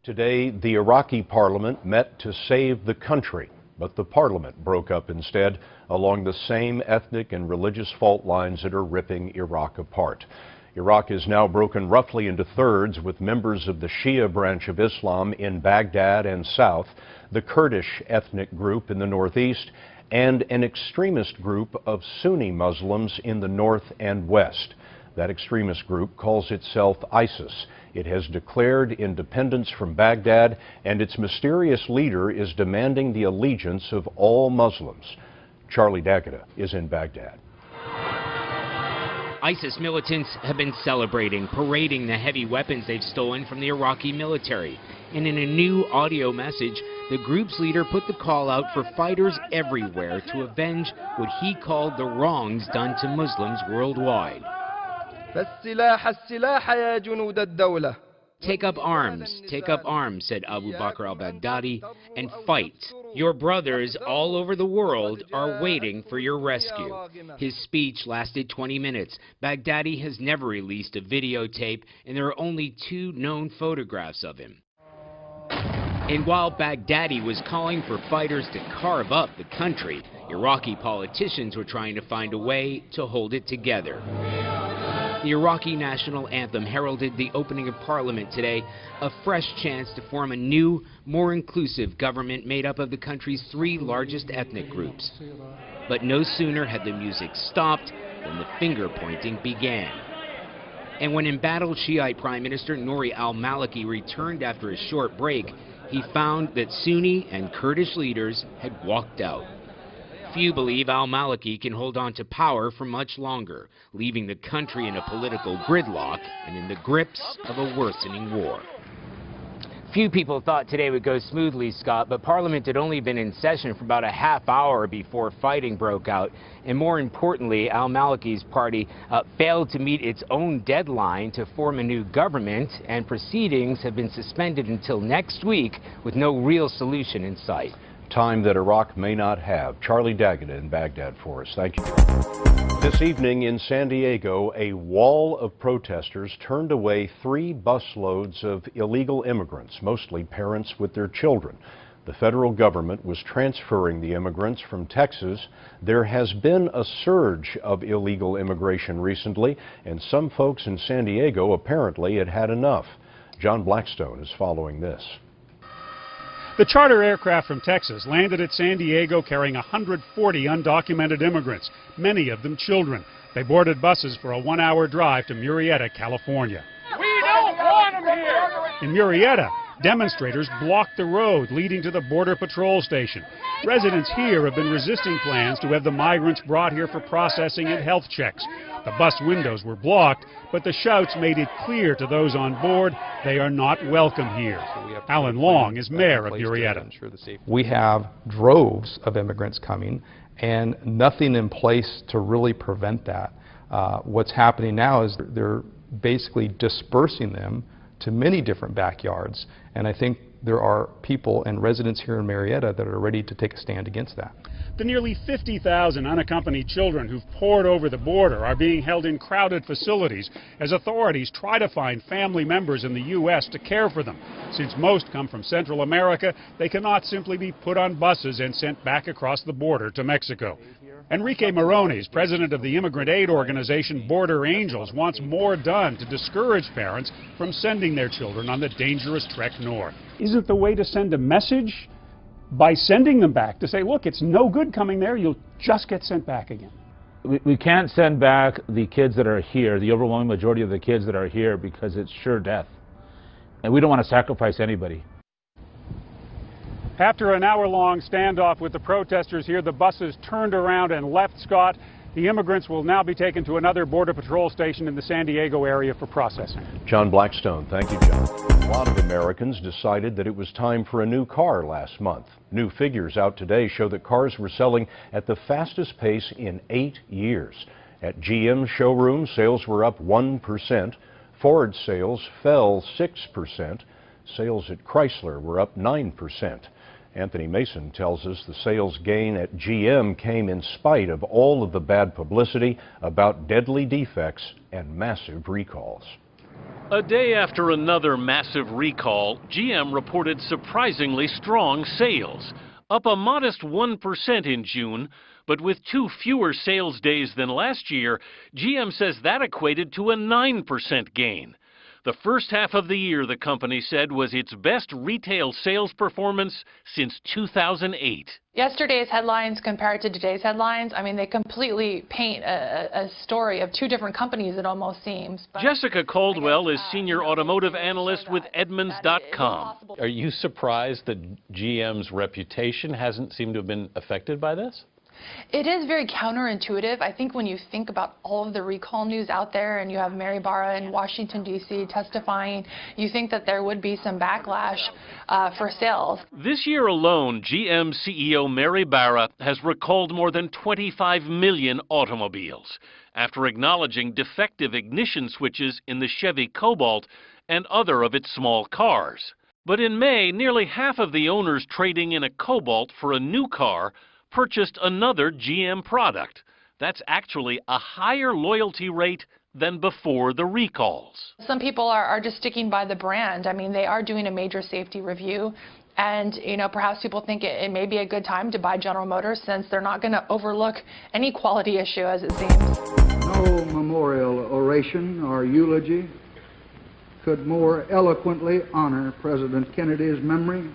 Today, the Iraqi parliament met to save the country, but the parliament broke up instead along the same ethnic and religious fault lines that are ripping Iraq apart. Iraq is now broken roughly into thirds, with members of the Shia branch of Islam in Baghdad and south, the Kurdish ethnic group in the northeast, and an extremist group of Sunni Muslims in the north and west. That extremist group calls itself ISIS. It has declared independence from Baghdad, and its mysterious leader is demanding the allegiance of all Muslims. Charlie Daggett is in Baghdad. ISIS militants have been celebrating, parading the heavy weapons they've stolen from the Iraqi military. And in a new audio message, the group's leader put the call out for fighters everywhere to avenge what he called the wrongs done to Muslims worldwide. Take up arms, said Abu Bakr al-Baghdadi, and fight. Your brothers all over the world are waiting for your rescue. His speech lasted 20 minutes. Baghdadi has never released a videotape, and there are only 2 known photographs of him. And while Baghdadi was calling for fighters to carve up the country, Iraqi politicians were trying to find a way to hold it together. The Iraqi national anthem heralded the opening of parliament today, a fresh chance to form a new, more inclusive government made up of the country's 3 largest ethnic groups. But no sooner had the music stopped than the finger-pointing began. And when embattled Shiite Prime Minister Nouri al-Maliki returned after a short break, he found that Sunni and Kurdish leaders had walked out. Few believe al-Maliki can hold on to power for much longer, leaving the country in a political gridlock and in the grips of a worsening war. Few people thought today would go smoothly, Scott, but Parliament had only been in session for about a half hour before fighting broke out. And more importantly, al-Maliki's party failed to meet its own deadline to form a new government, and proceedings have been suspended until next week with no real solution in sight. Time that Iraq may not have. Charlie Daggett in Baghdad for us. Thank you. This evening in San Diego, a wall of protesters turned away 3 busloads of illegal immigrants, mostly parents with their children. The federal government was transferring the immigrants from Texas. There has been a surge of illegal immigration recently, and some folks in San Diego apparently had had enough. John Blackstone is following this. The charter aircraft from Texas landed at San Diego carrying 140 undocumented immigrants, many of them children. They boarded buses for a 1-hour drive to Murrieta, California. We don't want them here! In Murrieta, demonstrators blocked the road leading to the Border Patrol station. Residents here have been resisting plans to have the migrants brought here for processing and health checks. The bus windows were blocked, but the shouts made it clear to those on board they are not welcome here. Alan Long is mayor of Murrieta. We have droves of immigrants coming and nothing in place to really prevent that. What's happening now is they're basically dispersing them to many different backyards, and I think there are people and residents here in Murrieta that are ready to take a stand against that. The nearly 50,000 unaccompanied children who've poured over the border are being held in crowded facilities as authorities try to find family members in the U.S. to care for them. Since most come from Central America, they cannot simply be put on buses and sent back across the border to Mexico. Enrique Morones, president of the immigrant aid organization Border Angels, wants more done to discourage parents from sending their children on the dangerous trek north. Isn't the way to send a message by sending them back to say, look, it's no good coming there, you'll just get sent back again? We can't send back the kids that are here, the overwhelming majority of the kids that are here, because it's sure death. And we don't want to sacrifice anybody. After an hour-long standoff with the protesters here, the buses turned around and left, Scott. The immigrants will now be taken to another Border Patrol station in the San Diego area for processing. John Blackstone, thank you, John. A lot of Americans decided that it was time for a new car last month. New figures out today show that cars were selling at the fastest pace in 8 years. At GM showrooms, sales were up 1%. Ford sales fell 6%. Sales at Chrysler were up 9%. Anthony Mason tells us the sales gain at GM came in spite of all of the bad publicity about deadly defects and massive recalls. A day after another massive recall, GM reported surprisingly strong sales, up a modest 1% in June, but with 2 fewer sales days than last year, GM says that equated to a 9% gain. The first half of the year, the company said, was its best retail sales performance since 2008. Yesterday's headlines compared to today's headlines, I mean, they completely paint a story of two different companies, it almost seems. But Jessica Caldwell is senior automotive analyst with Edmunds.com. Are you surprised that GM's reputation hasn't seemed to have been affected by this? It is very counterintuitive. I think when you think about all of the recall news out there and you have Mary Barra in Washington, D.C. testifying, you think that there would be some backlash for sales. This year alone, GM CEO Mary Barra has recalled more than 25 million automobiles after acknowledging defective ignition switches in the Chevy Cobalt and other of its small cars. But in May, nearly half of the owners trading in a Cobalt for a new car purchased another GM product. That's actually a higher loyalty rate than before the recalls. Some people are just sticking by the brand. I mean, they are doing a major safety review. And, you know, perhaps people think it may be a good time to buy General Motors since they're not going to overlook any quality issue, as it seems. No memorial oration or eulogy could more eloquently honor President Kennedy's memory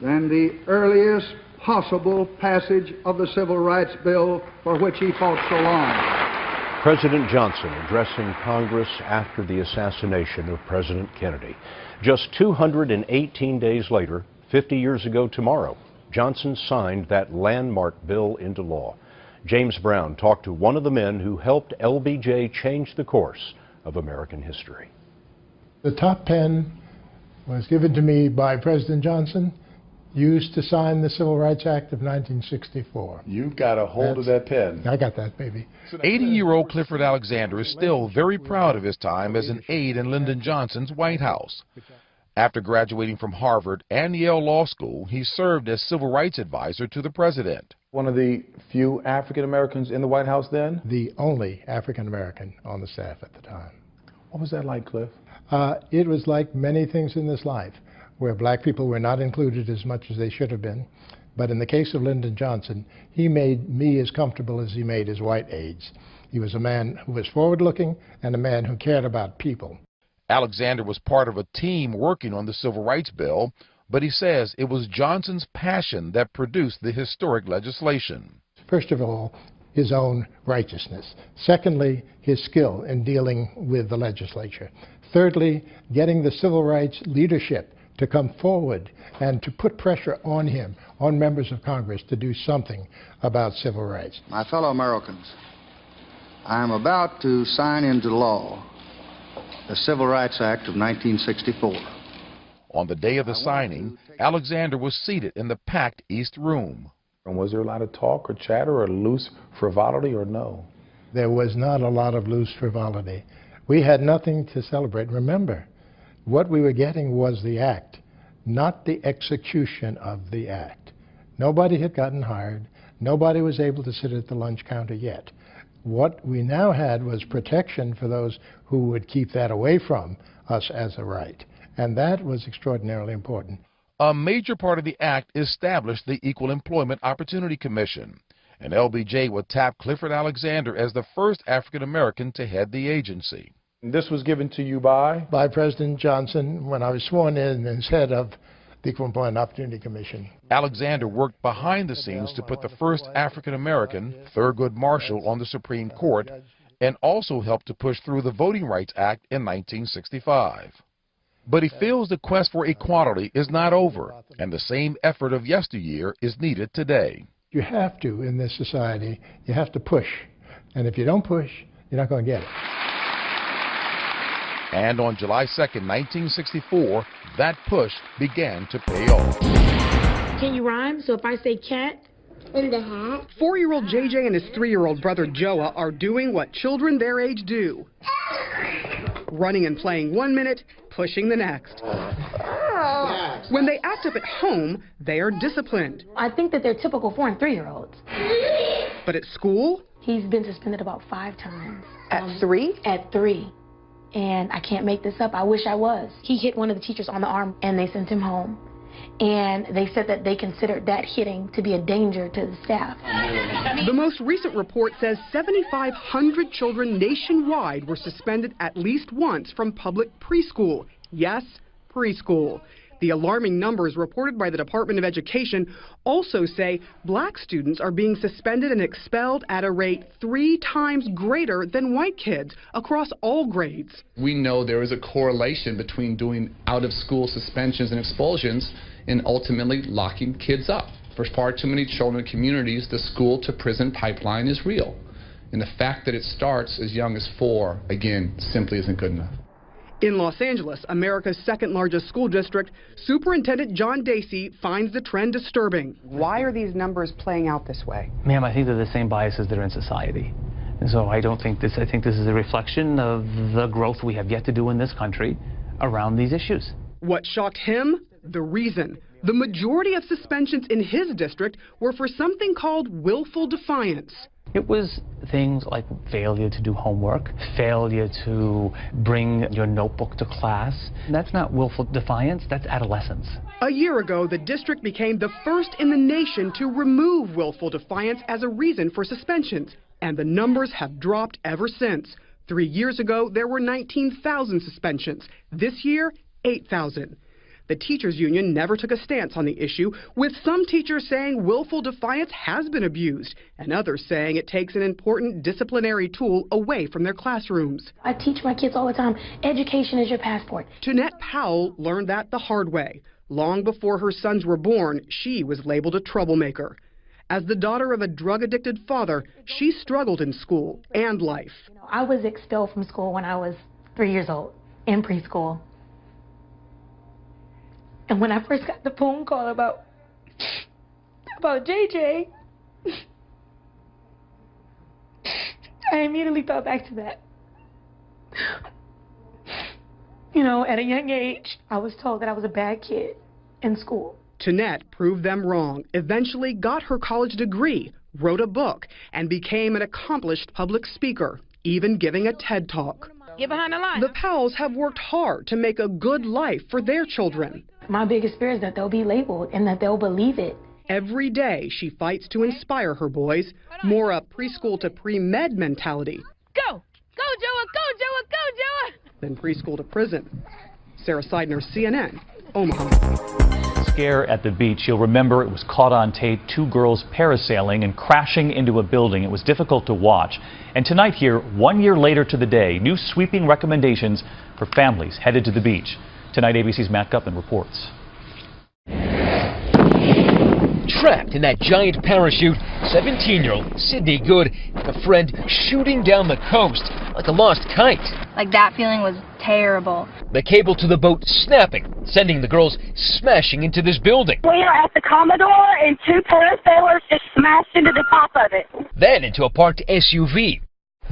than the earliest possible passage of the Civil Rights Bill for which he fought so long. President Johnson addressing Congress after the assassination of President Kennedy. Just 218 days later, 50 years ago tomorrow, Johnson signed that landmark bill into law. James Brown talked to one of the men who helped LBJ change the course of American history. The top pen was given to me by President Johnson, used to sign the Civil Rights Act of 1964. You've got a hold of that pen. I got that, baby. 80-year-old Clifford Alexander is still very proud of his time as an aide in Lyndon Johnson's White House. After graduating from Harvard and Yale Law School, he served as civil rights advisor to the president. One of the few African Americans in the White House then? The only African American on the staff at the time. What was that like, Cliff? It was like many things in this life, where black people were not included as much as they should have been. But in the case of Lyndon Johnson, he made me as comfortable as he made his white aides. He was a man who was forward-looking and a man who cared about people. Alexander was part of a team working on the Civil Rights Bill, but he says it was Johnson's passion that produced the historic legislation. First of all, his own righteousness. Secondly, his skill in dealing with the legislature. Thirdly, getting the civil rights leadership to come forward and to put pressure on him, on members of Congress, to do something about civil rights. My fellow Americans, I am about to sign into law the Civil Rights Act of 1964. On the day of the signing, Alexander was seated in the packed East Room. And was there a lot of talk or chatter or loose frivolity or no? There was not a lot of loose frivolity. We had nothing to celebrate. Remember, what we were getting was the act, not the execution of the act. Nobody had gotten hired. Nobody was able to sit at the lunch counter yet. What we now had was protection for those who would keep that away from us as a right. And that was extraordinarily important. A major part of the act established the Equal Employment Opportunity Commission, and LBJ would tap Clifford Alexander as the first African American to head the agency. This was given to you by? By President Johnson when I was sworn in as head of the Equal Employment Opportunity Commission. Alexander worked behind the scenes to put the first African American, Thurgood Marshall, on the Supreme Court, and also helped to push through the Voting Rights Act in 1965. But he feels the quest for equality is not over, and the same effort of yesteryear is needed today. You have to, in this society, you have to push. And if you don't push, you're not going to get it. And on July 2nd, 1964, that push began to pay off. Can you rhyme? So if I say cat? In the hat. 4-year-old JJ and his 3-year-old brother Joa are doing what children their age do. Running and playing 1 minute, pushing the next. When they act up at home, they are disciplined. I think that they're typical 4- and 3-year-olds. But at school? He's been suspended about 5 times. At 3? At 3. and I can't make this up, I wish I was. He hit one of the teachers on the arm and they sent him home. And they said that they considered that hitting to be a danger to the staff. The most recent report says 7,500 children nationwide were suspended at least once from public preschool. Yes, preschool. The alarming numbers reported by the Department of Education also say black students are being suspended and expelled at a rate 3 times greater than white kids across all grades. We know there is a correlation between doing out-of-school suspensions and expulsions and ultimately locking kids up. For far too many children in communities, the school-to-prison pipeline is real. And the fact that it starts as young as 4, again, simply isn't good enough. In Los Angeles, America's second-largest school district, Superintendent John Dacey finds the trend disturbing. Why are these numbers playing out this way? Ma'am, I think they're the same biases that are in society. And so I think this is a reflection of the growth we have yet to do in this country around these issues. What shocked him? The reason. The majority of suspensions in his district were for something called willful defiance. It was things like failure to do homework, failure to bring your notebook to class. That's not willful defiance, that's adolescence. A year ago, the district became the first in the nation to remove willful defiance as a reason for suspensions, and the numbers have dropped ever since. 3 years ago, there were 19,000 suspensions. This year, 8,000. The teachers' union never took a stance on the issue, with some teachers saying willful defiance has been abused, and others saying it takes an important disciplinary tool away from their classrooms. I teach my kids all the time, education is your passport. Jeanette Powell learned that the hard way. Long before her sons were born, she was labeled a troublemaker. As the daughter of a drug-addicted father, she struggled in school and life. I was expelled from school when I was 3 years old, in preschool. And when I first got the phone call about JJ, I immediately thought back to that. You know, at a young age, I was told that I was a bad kid in school. Jeanette proved them wrong, eventually got her college degree, wrote a book, and became an accomplished public speaker, even giving a TED Talk. Get behind the line. The Powells have worked hard to make a good life for their children. My biggest fear is that they'll be labeled and that they'll believe it. Every day she fights to inspire her boys, more a preschool to pre-med mentality. Go! Go, Joa! Go, Joa! Go, Joa! Than preschool to prison. Sarah Seidner, CNN, Omaha. Scare at the beach. You'll remember it was caught on tape, 2 girls parasailing and crashing into a building. It was difficult to watch. And tonight here, 1 year later to the day, new sweeping recommendations for families headed to the beach. Tonight, ABC's Matt Gutman reports. Trapped in that giant parachute, 17-year-old Sydney Good and a friend shooting down the coast like a lost kite. Like, that feeling was terrible. The cable to the boat snapping, sending the girls smashing into this building. We are at the Commodore and 2 parasailers just smashed into the top of it. Then into a parked SUV.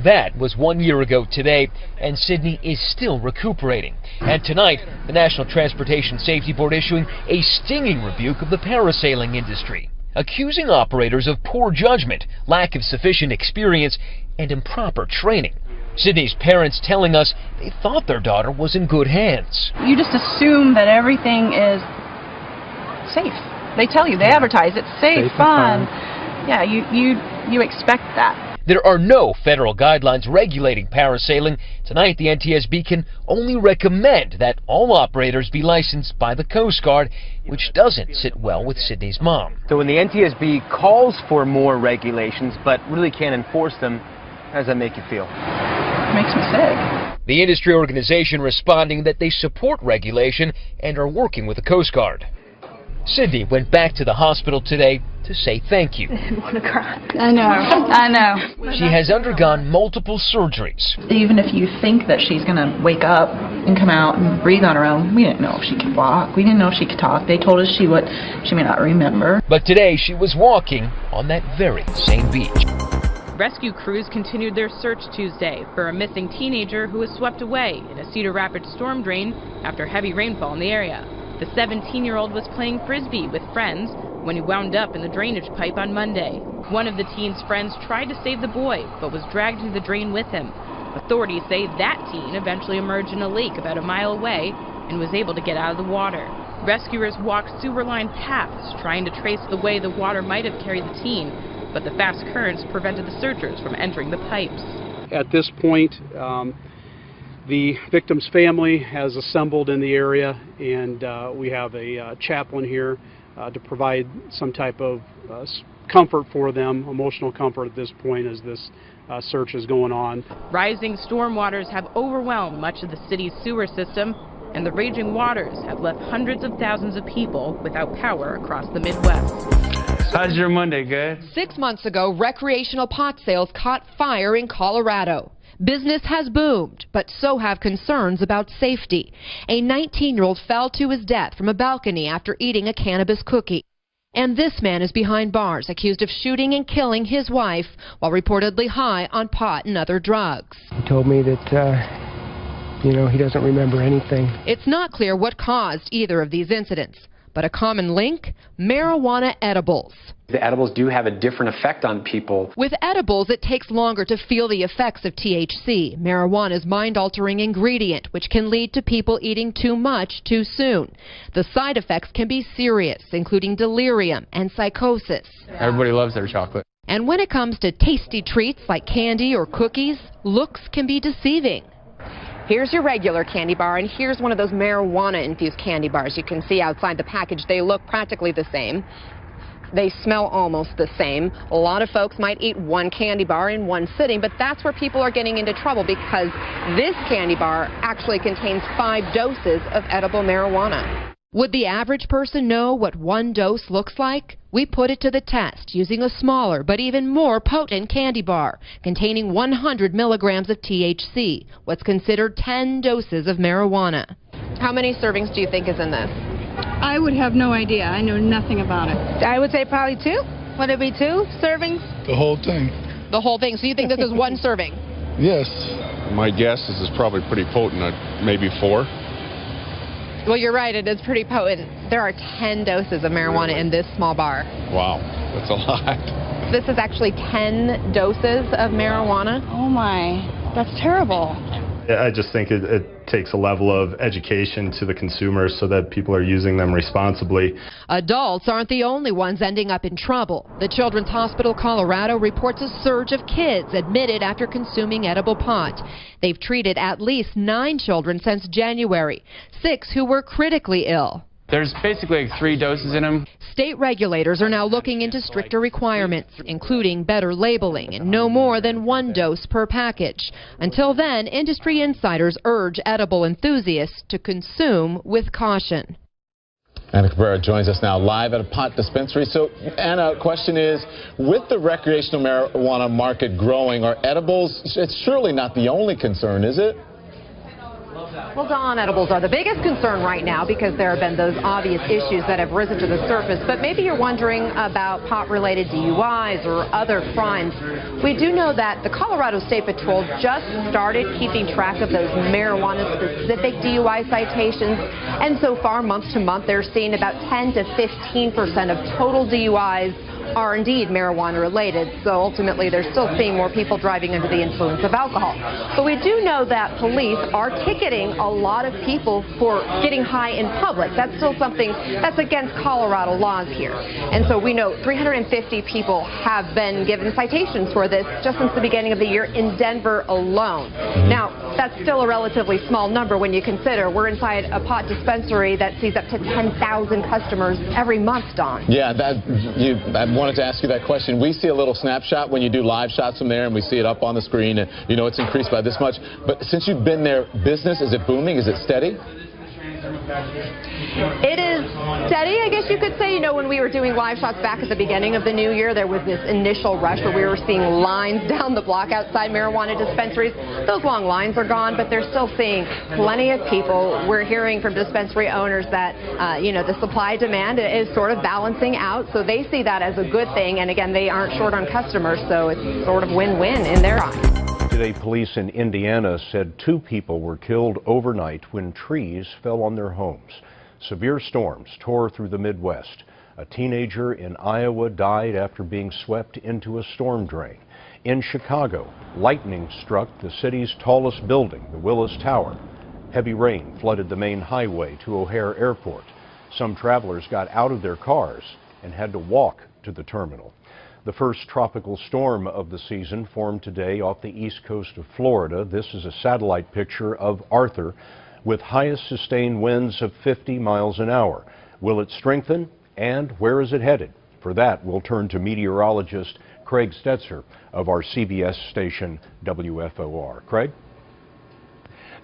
That was 1 year ago today, and Sydney is still recuperating. And tonight, the National Transportation Safety Board issuing a stinging rebuke of the parasailing industry, accusing operators of poor judgment, lack of sufficient experience, and improper training. Sydney's parents telling us they thought their daughter was in good hands. You just assume that everything is safe. They tell you, they advertise it's safe, fun. Yeah, you expect that. There are no federal guidelines regulating parasailing. Tonight, the NTSB can only recommend that all operators be licensed by the Coast Guard, which doesn't sit well with Sydney's mom. So when the NTSB calls for more regulations but really can't enforce them, how does that make you feel? It makes me sick. The industry organization responding that they support regulation and are working with the Coast Guard. Sydney went back to the hospital today to say thank you. I want to cry. I know. She has undergone multiple surgeries. Even if you think that she's going to wake up and come out and breathe on her own, we didn't know if she could walk. We didn't know if she could talk. They told us she may not remember. But today she was walking on that very same beach. Rescue crews continued their search Tuesday for a missing teenager who was swept away in a Cedar Rapids storm drain after heavy rainfall in the area. The 17-year-old was playing frisbee with friends when he wound up in the drainage pipe on Monday. One of the teen's friends tried to save the boy, but was dragged into the drain with him. Authorities say that teen eventually emerged in a lake about a mile away and was able to get out of the water. Rescuers walked sewer-lined paths trying to trace the way the water might have carried the teen, but the fast currents prevented the searchers from entering the pipes. At this point, the victim's family has assembled in the area, and we have a chaplain here to provide some type of comfort for them, emotional comfort at this point as this search is going on. Rising storm waters have overwhelmed much of the city's sewer system, and the raging waters have left hundreds of thousands of people without power across the Midwest. How's your Monday, good? 6 months ago, recreational pot sales caught fire in Colorado. Business has boomed, but so have concerns about safety. A 19-year-old fell to his death from a balcony after eating a cannabis cookie. And this man is behind bars, accused of shooting and killing his wife while reportedly high on pot and other drugs. He told me that, he doesn't remember anything. It's not clear what caused either of these incidents, but a common link, marijuana edibles. The edibles do have a different effect on people. With edibles, it takes longer to feel the effects of THC, marijuana's mind-altering ingredient, which can lead to people eating too much too soon. The side effects can be serious, including delirium and psychosis. Everybody loves their chocolate. And when it comes to tasty treats like candy or cookies, looks can be deceiving. Here's your regular candy bar, and here's one of those marijuana-infused candy bars. You can see outside the package, they look practically the same. They smell almost the same. A lot of folks might eat one candy bar in one sitting, but that's where people are getting into trouble because this candy bar actually contains 5 doses of edible marijuana. Would the average person know what one dose looks like? We put it to the test using a smaller but even more potent candy bar containing 100 milligrams of THC, what's considered 10 doses of marijuana. How many servings do you think is in this? I would have no idea. I know nothing about it. I would say probably 2. Would it be 2 servings? The whole thing. The whole thing. So you think this is one serving? Yes. My guess is it's probably pretty potent, maybe 4. Well, you're right. It is pretty potent. There are 10 doses of marijuana in this small bar. Wow. That's a lot. This is actually 10 doses of marijuana. Oh, my. That's terrible. I just think it takes a level of education to the consumers so that people are using them responsibly. Adults aren't the only ones ending up in trouble. The Children's Hospital Colorado reports a surge of kids admitted after consuming edible pot. They've treated at least 9 children since January, 6 who were critically ill. There's basically like 3 doses in them. State regulators are now looking into stricter requirements, including better labeling and no more than 1 dose per package. Until then, industry insiders urge edible enthusiasts to consume with caution. Anna Cabrera joins us now live at a pot dispensary. So, Anna, question is, with the recreational marijuana market growing, are edibles, it's surely not the only concern, is it? Well, Don, edibles are the biggest concern right now because there have been those obvious issues that have risen to the surface. But maybe you're wondering about pot-related DUIs or other crimes. We do know that the Colorado State Patrol just started keeping track of those marijuana-specific DUI citations. And so far, month to month, they're seeing about 10 to 15% of total DUIs are indeed marijuana related, so ultimately they're still seeing more people driving under the influence of alcohol. But we do know that police are ticketing a lot of people for getting high in public. That's still something that's against Colorado laws here. And so we know 350 people have been given citations for this just since the beginning of the year in Denver alone. Now, that's still a relatively small number when you consider we're inside a pot dispensary that sees up to 10,000 customers every month, Don. Yeah, I wanted to ask you that question. We see a little snapshot when you do live shots from there, and we see it up on the screen, and you know it's increased by this much. But since you've been there, business, is it booming? Is it steady? It is steady, I guess you could say. You know, when we were doing live shots back at the beginning of the new year, there was this initial rush where we were seeing lines down the block outside marijuana dispensaries. Those long lines are gone, but they're still seeing plenty of people. We're hearing from dispensary owners that, the supply-demand is sort of balancing out, so they see that as a good thing. And again, they aren't short on customers, so it's sort of win-win in their eyes. Today, police in Indiana said 2 people were killed overnight when trees fell on their homes. Severe storms tore through the Midwest. A teenager in Iowa died after being swept into a storm drain. In Chicago, lightning struck the city's tallest building, the Willis Tower. Heavy rain flooded the main highway to O'Hare Airport. Some travelers got out of their cars and had to walk to the terminal. The first tropical storm of the season formed today off the east coast of Florida. This is a satellite picture of Arthur with highest sustained winds of 50 miles an hour. Will it strengthen, and where is it headed? For that, we'll turn to meteorologist Craig Stetzer of our CBS station WFOR. Craig?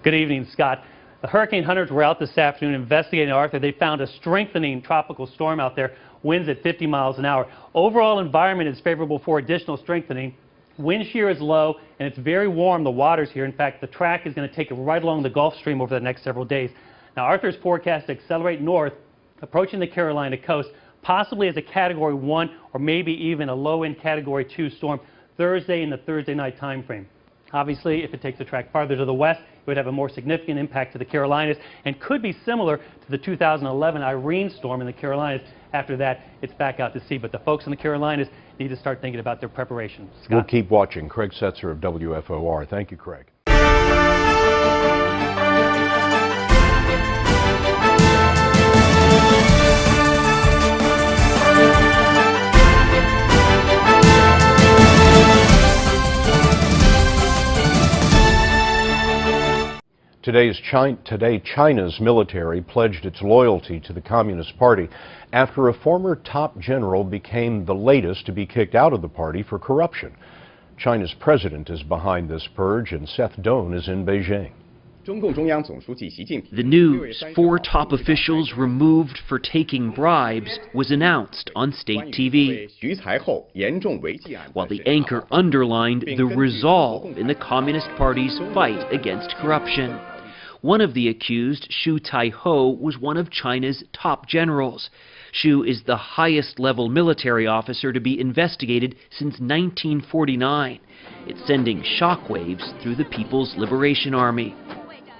Good evening, Scott. The hurricane hunters were out this afternoon investigating Arthur. They found a strengthening tropical storm out there, winds at 50 miles an hour. Overall environment is favorable for additional strengthening. Wind shear is low, and it's very warm, the waters here. In fact, the track is going to take it right along the Gulf Stream over the next several days. Now, Arthur's forecast to accelerate north, approaching the Carolina coast, possibly as a Category 1 or maybe even a low-end Category 2 storm Thursday in the Thursday night time frame. Obviously, if it takes the track farther to the west, it would have a more significant impact to the Carolinas and could be similar to the 2011 Irene storm in the Carolinas. After that, it's back out to sea. But the folks in the Carolinas need to start thinking about their preparation. Scott? We'll keep watching. Craig Stetzer of WFOR. Thank you, Craig. Today, China's military pledged its loyalty to the Communist Party after a former top general became the latest to be kicked out of the party for corruption. China's president is behind this purge, and Seth Doan is in Beijing. The news, 4 top officials removed for taking bribes, was announced on state TV, while the anchor underlined the resolve in the Communist Party's fight against corruption. One of the accused, Xu Taiho, was one of China's top generals. Xu is the highest-level military officer to be investigated since 1949. It's sending shockwaves through the People's Liberation Army.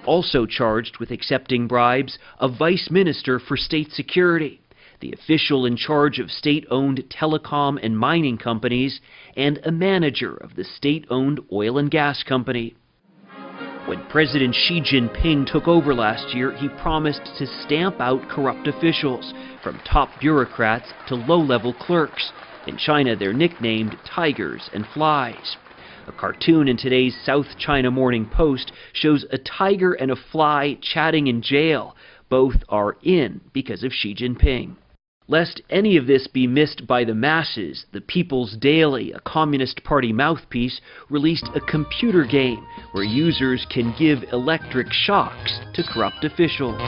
Also charged with accepting bribes, a vice minister for state security, the official in charge of state-owned telecom and mining companies, and a manager of the state-owned oil and gas company. When President Xi Jinping took over last year, he promised to stamp out corrupt officials, from top bureaucrats to low-level clerks. In China, they're nicknamed tigers and flies. A cartoon in today's South China Morning Post shows a tiger and a fly chatting in jail. Both are in because of Xi Jinping. Lest any of this be missed by the masses, the People's Daily, a Communist Party mouthpiece, released a computer game where users can give electric shocks to corrupt officials.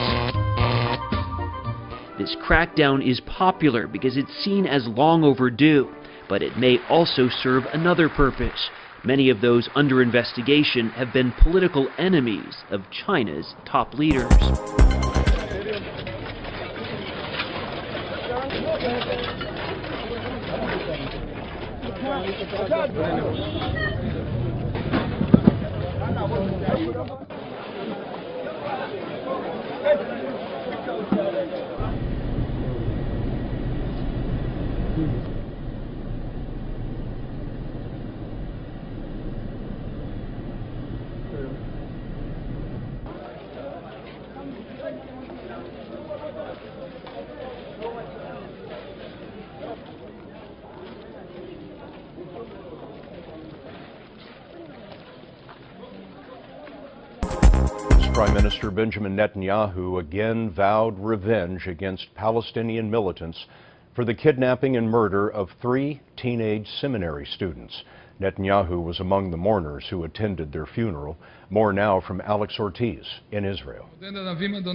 This crackdown is popular because it's seen as long overdue, but it may also serve another purpose. Many of those under investigation have been political enemies of China's top leaders. Prime Minister Benjamin Netanyahu again vowed revenge against Palestinian militants for the kidnapping and murder of 3 teenage seminary students. Netanyahu was among the mourners who attended their funeral. More now from Alex Ortiz in Israel.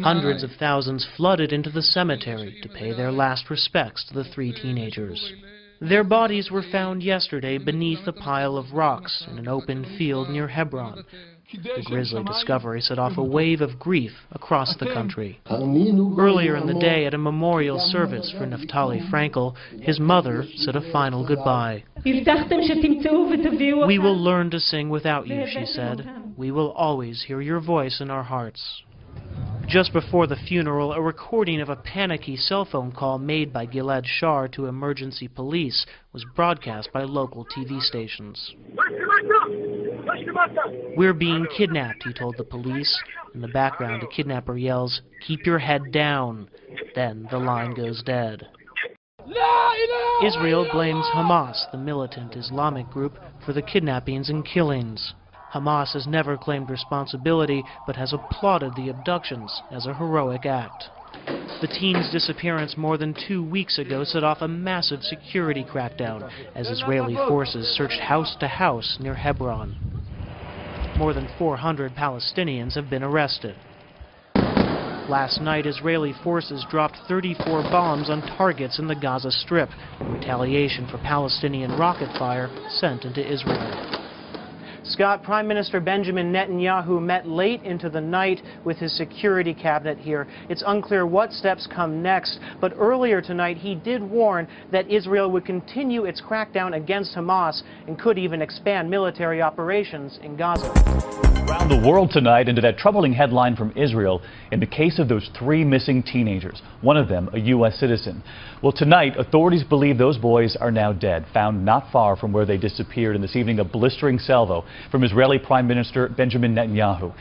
Hundreds of thousands flooded into the cemetery to pay their last respects to the 3 teenagers. Their bodies were found yesterday beneath a pile of rocks in an open field near Hebron. The grisly discovery set off a wave of grief across the country. Earlier in the day, at a memorial service for Naftali Frankel, his mother said a final goodbye. "We will learn to sing without you," she said. "We will always hear your voice in our hearts." Just before the funeral, a recording of a panicky cell phone call made by Gilad Shar to emergency police was broadcast by local TV stations. "We're being kidnapped," he told the police. In the background, a kidnapper yells, "Keep your head down." Then the line goes dead. Israel blames Hamas, the militant Islamic group, for the kidnappings and killings. Hamas has never claimed responsibility, but has applauded the abductions as a heroic act. The teen's disappearance more than 2 weeks ago set off a massive security crackdown as Israeli forces searched house to house near Hebron. More than 400 Palestinians have been arrested. Last night, Israeli forces dropped 34 bombs on targets in the Gaza Strip, in retaliation for Palestinian rocket fire sent into Israel. Scott, Prime Minister Benjamin Netanyahu met late into the night with his security cabinet here. It's unclear what steps come next, but earlier tonight he did warn that Israel would continue its crackdown against Hamas and could even expand military operations in Gaza. Around the world tonight into that troubling headline from Israel in the case of those 3 missing teenagers, one of them a U.S. citizen. Well, tonight, authorities believe those boys are now dead, found not far from where they disappeared, and this evening a blistering salvo from Israeli Prime Minister Benjamin Netanyahu.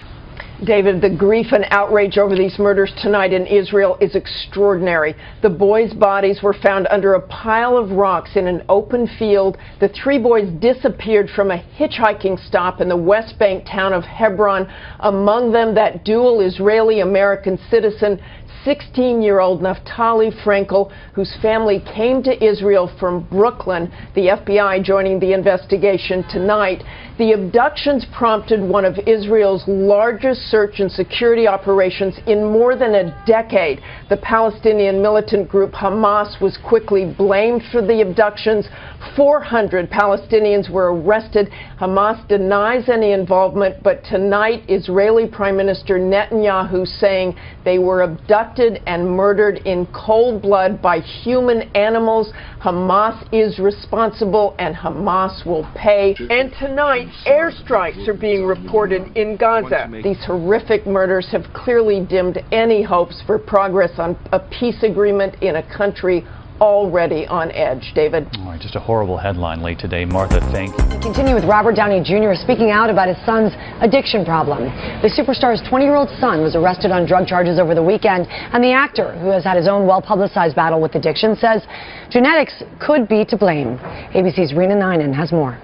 David, the grief and outrage over these murders tonight in Israel is extraordinary. The boys' bodies were found under a pile of rocks in an open field. The 3 boys disappeared from a hitchhiking stop in the West Bank town of Hebron. Among them, that dual Israeli-American citizen, 16-year-old Naftali Frankel, whose family came to Israel from Brooklyn. The FBI joining the investigation tonight. The abductions prompted one of Israel's largest search and security operations in more than a decade. The Palestinian militant group Hamas was quickly blamed for the abductions. 400 Palestinians were arrested. Hamas denies any involvement, but tonight Israeli Prime Minister Netanyahu saying they were abducted and murdered in cold blood by human animals. Hamas is responsible and Hamas will pay. And tonight, airstrikes are being reported in Gaza. These horrific murders have clearly dimmed any hopes for progress on a peace agreement in a country already on edge. David. All right, just a horrible headline late today. Martha, thank you. We continue with Robert Downey Jr. speaking out about his son's addiction problem. The superstar's 20-year-old son was arrested on drug charges over the weekend, and the actor, who has had his own well-publicized battle with addiction, says genetics could be to blame. ABC's Rena Ninan has more.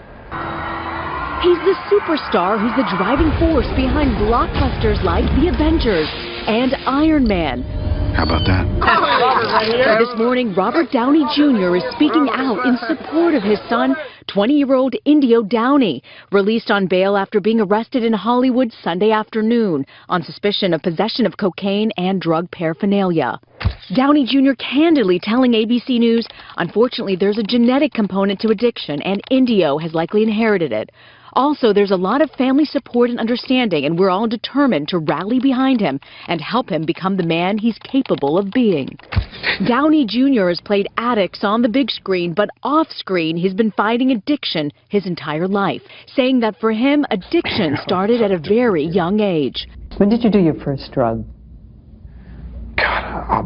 He's the superstar who's the driving force behind blockbusters like The Avengers and Iron Man. How about that? This morning, Robert Downey Jr. is speaking out in support of his son, 20-year-old Indio Downey, released on bail after being arrested in Hollywood Sunday afternoon on suspicion of possession of cocaine and drug paraphernalia. Downey Jr. candidly telling ABC News, unfortunately, there's a genetic component to addiction, and Indio has likely inherited it. Also, there's a lot of family support and understanding, and we're all determined to rally behind him and help him become the man he's capable of being. Downey Jr. has played addicts on the big screen, but off-screen he's been fighting addiction his entire life, saying that for him, addiction started at a very young age. When did you do your first drug?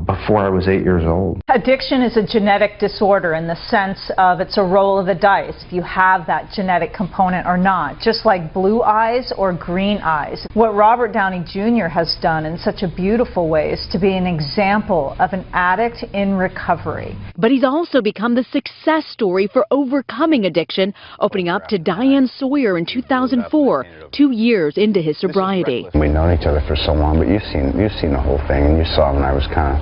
Before I was 8 years old. Addiction is a genetic disorder in the sense of it's a roll of the dice, if you have that genetic component or not, just like blue eyes or green eyes. What Robert Downey Jr. has done in such a beautiful way is to be an example of an addict in recovery. But he's also become the success story for overcoming addiction, opening up to Diane Sawyer in 2004, 2 years into his sobriety. We've known each other for so long, but you've seen the whole thing, and you saw when I was kind of,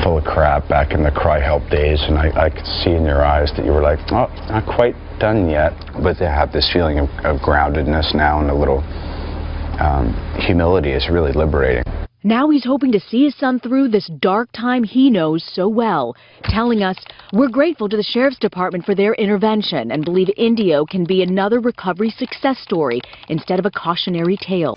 full of crap back in the cry help days, and I could see in your eyes that you were like, oh, not quite done yet. But to have this feeling of groundedness now and a little humility is really liberating. Now he's hoping to see his son through this dark time he knows so well, telling us, we're grateful to the Sheriff's Department for their intervention and believe Indio can be another recovery success story instead of a cautionary tale.